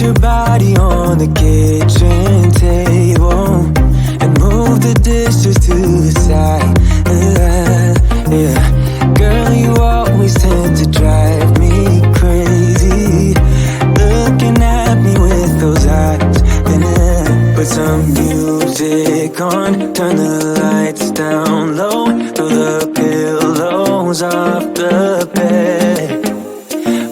your body on the kitchen table and move the dishes to the side. Yeah, girl, you always tend to drive me crazy, looking at me with those eyes. Then put some music on, turn the lights down low, throw the pillows off the bed,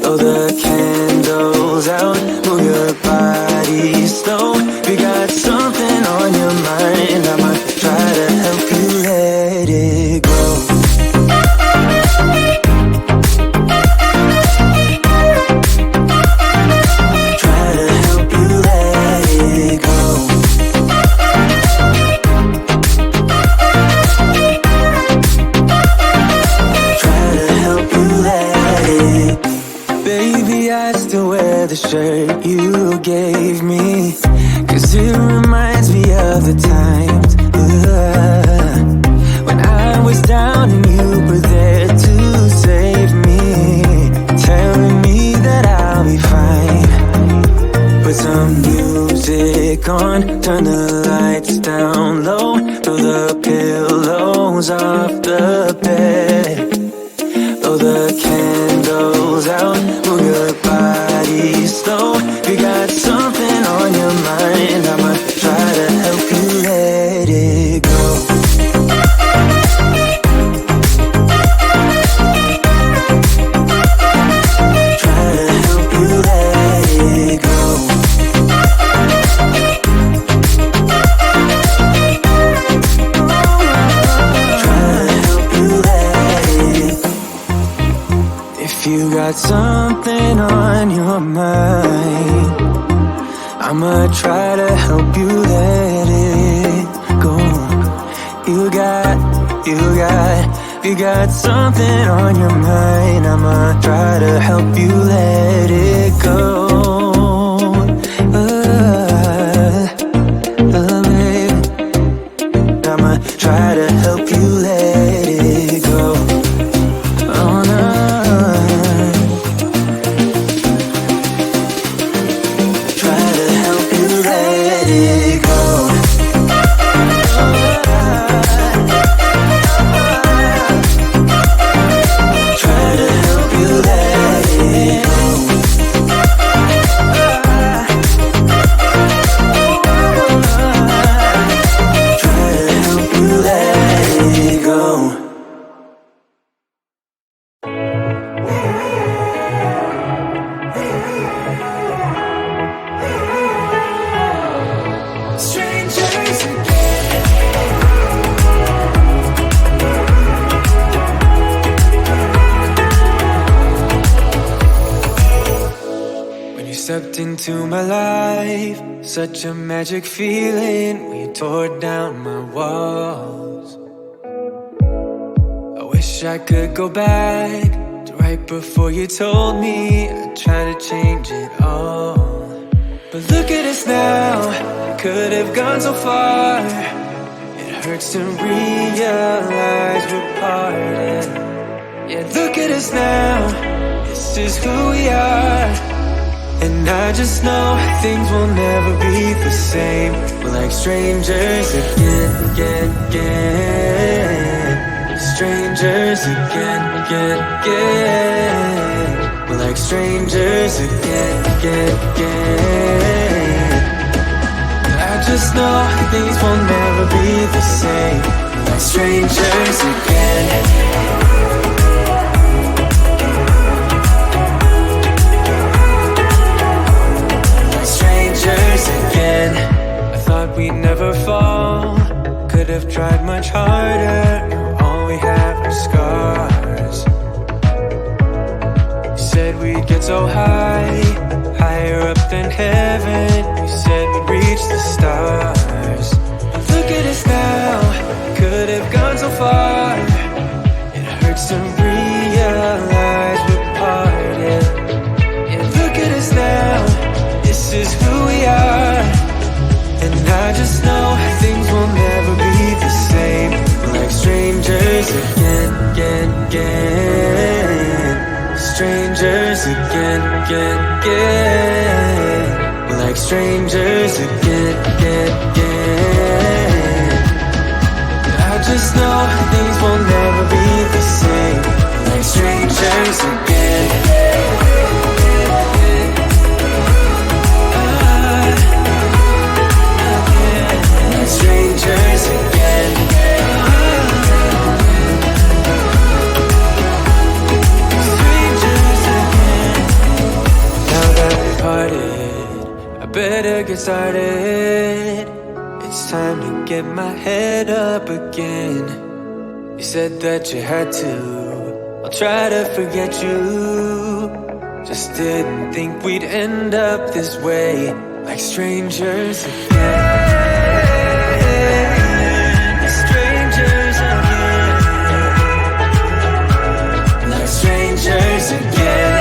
blow the candles out, move your body slow. You got something on your mind, I might try to help you let it go. Try to help you let it go. Try to help you let it. Baby, I still wear the shirt you gave me, 'cause it reminds me of the times when I was down and you were there to save me, telling me that I'll be fine. Put some music on, turn the lights down low, throw the pillows off the bed, blow the candles out, move your body slow. You got something on your mind, I might try to help you let it go. Try to help you let it go. Try to help you let it. If you got something on your mind, mine. I'ma try to help you let it go. You got something on your mind. I'ma try to help you let it go. Baby, I'ma try to help you let it go. Oh no. Try to help you let it go. Stepped into my life, such a magic feeling when you tore down my walls. I wish I could go back to right before you told me I'd try to change it all. But look at us now, could have gone so far. It hurts to realize we're parted. Yeah, look at us now, this is who we are. And I just know things will never be the same. We're like strangers again. Strangers again. We're like strangers again. I just know things will never be the same. We're like strangers again. Again, I thought we'd never fall. Could have tried much harder. Now all we have are scars. You said we'd get so high, higher up than heaven. You said we'd reach the stars. But look at us now, could have gone so far. It hurts to realize we're parted. Yeah, look at us now, this is who we are. And I just know things will never be the same. We're like strangers again. Strangers again. We're like strangers again. I just know things will never be the same. We're like strangers again. Strangers again. Strangers again. Now that we parted, I better get started. It's time to get my head up again. You said that you had to, I'll try to forget you. Just didn't think we'd end up this way, like strangers again. Strangers again.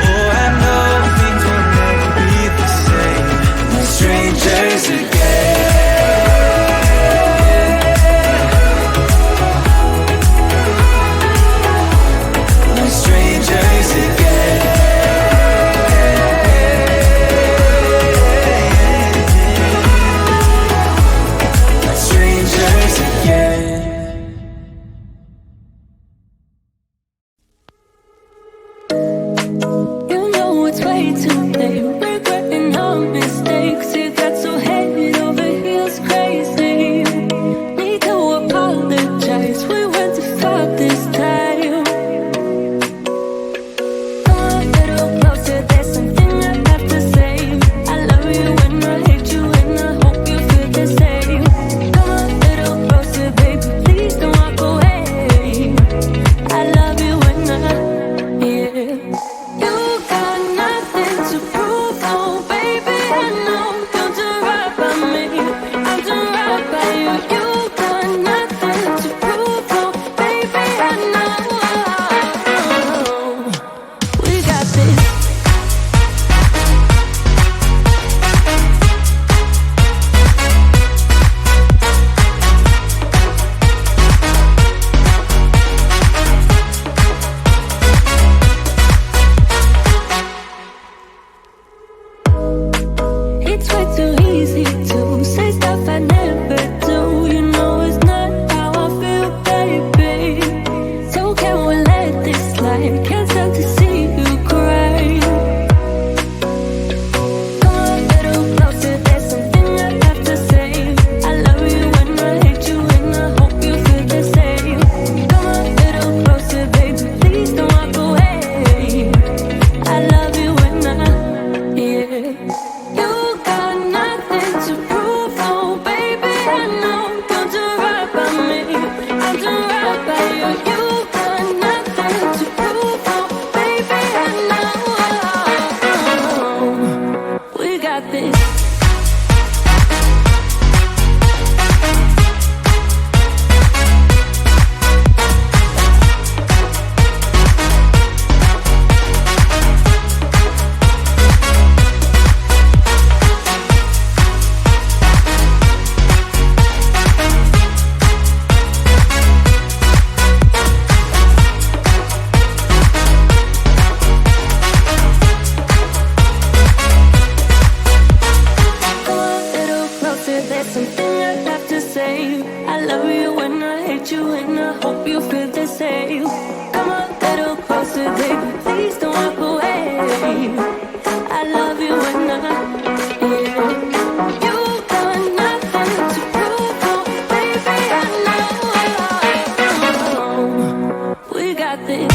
Oh, I know things will never be the same. We're strangers again. We're strangers again. this. It's way too easy to say stuff I never do. You know it's not how I feel, baby. So can we let this slide? Can't stand to see you cry. Come a little closer, there's something I have to say. I love you and I hate you and I hope you feel the same. Come a little closer, baby, please don't walk away. I love you and yeah. You got nothing to prove, oh baby, I know you'll do right by me, I'll do right by you. You got nothing to prove, oh baby, I know we got this. There's something I have to say. I love you and I hate you and I hope you feel the same. Come a little closer, baby, please don't walk away. I love you and yeah. You got nothing to prove, oh baby, I know we got this.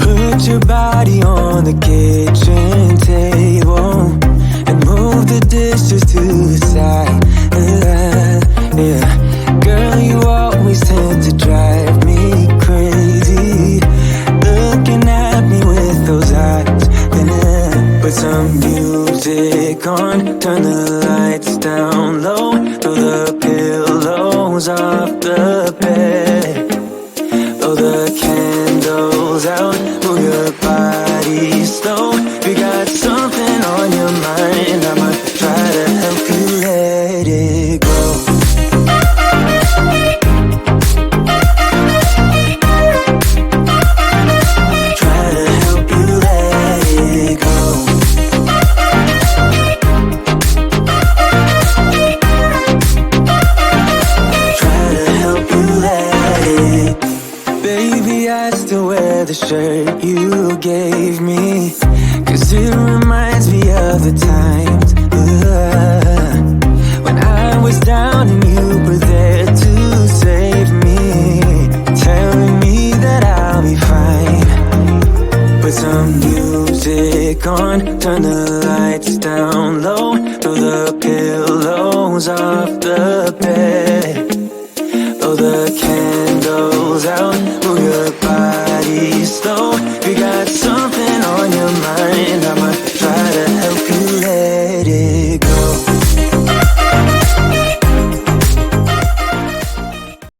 Put your body on the kitchen table and move the dishes to the side. Yeah, girl, you always tend to drive me crazy. Looking at me with those eyes. Put some music on, turn the lights down low, throw the pillows off the bed, blow the candles out, move your body slow. You got something on your mind, I'ma try to help you let it go. Try to help you let it go. Try to help you let it. Baby, I still wear the shirt you gave me, 'cause it reminds me of the times when I was down and you were there to save me, telling me that I'll be fine. Put some music on, turn the lights down low, throw the pillows off the bed, blow the candles